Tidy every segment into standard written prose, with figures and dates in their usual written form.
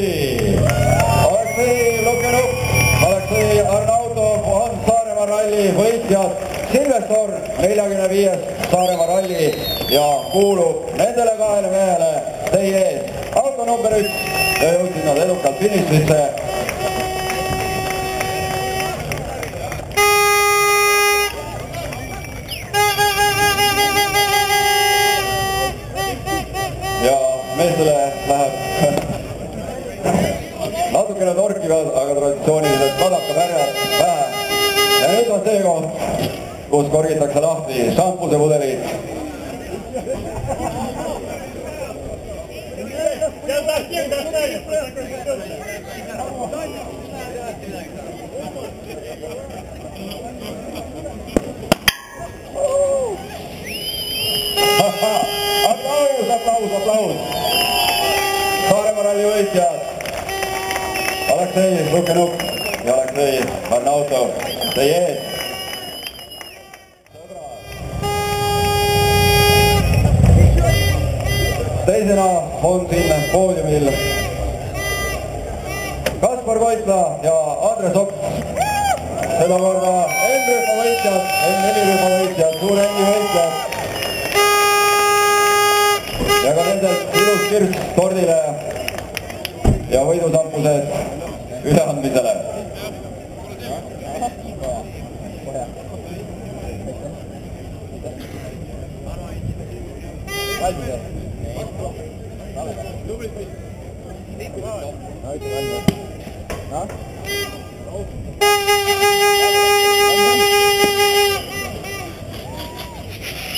Aleksei Lukenuk, Aleksei Arnautov on Saaremaa ralli võitjad. Silvestor 45. Saaremaa ralli ja kuulub nendele kahele mehele teie ees. Auto number 1 ja jõudsid nad edukalt finišisse. Ja meestele läheb natukene torkivad, aga traditsioonilised kadakapärjad pähe. Ja nüüd on see koht, kus korgitakse lahti šampuse pudelid. Aplaus! Saaremaa ralli võitjad Aleksei Lukenuk ja Aleksei Arnautov teie ees. Teisena on siin poodiumil Kaspar Koitla ja Andres Opp. Seda korda N-rühma võitjad, N4-rühma võitjad, suure N-i võitjad. Ja ka nendelt ilus kirks tordile ja võidusampused üleandmisele.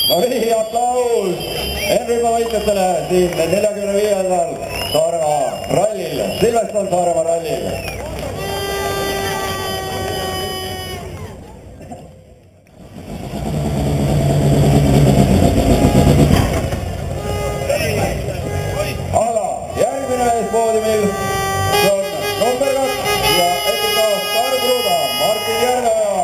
No nii, aplaus N-rühma võitjatele siin 45. Saaremaa rallil, Silveston Saaremaa rallil. Aga järgmine ees poodiumil see on number 2 ja etika Stargruda Martin Järveoja.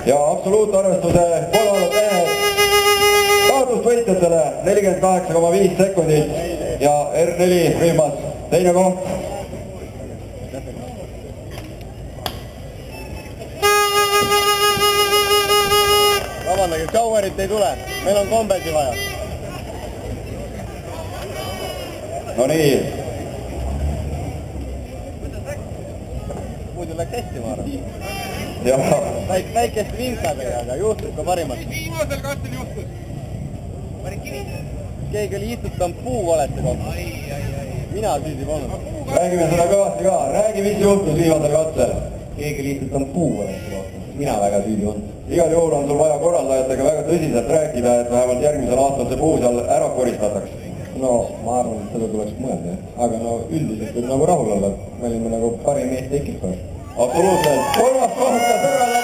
Ja absoluutarvestuse kolmandad mehed kaotust võitjatele 48,5 sekundit ja R4 rühmas teine koht. Vabandage, Kauerit ei tule, meil on kombeldi vaja. No nii. Muidu läks hästi, ma arvan. Väikeste vintadega, aga juhtus ka parimat. Viimasel kastil juhtus. Keegi oli istutanud puu valete kohta. Mina süüdi polnud. Räägime seda kõvasti ka. Räägi, mis juhtus viimasel katsel. Keegi oli istutanud puu valete kohta. Mina väga süüdi polnud. Igal juhul on sul vaja korraldajatega väga tõsiselt rääkida, et vähemalt järgmisel aastal see puu seal ära koristatakse. No, ma arvan, et seda tuleks mõelda. Aga no üldiselt võib nagu rahul olla. Me olime nagu parim Eesti ekipaar. Absoluutselt. Kolmas koht ja sõrad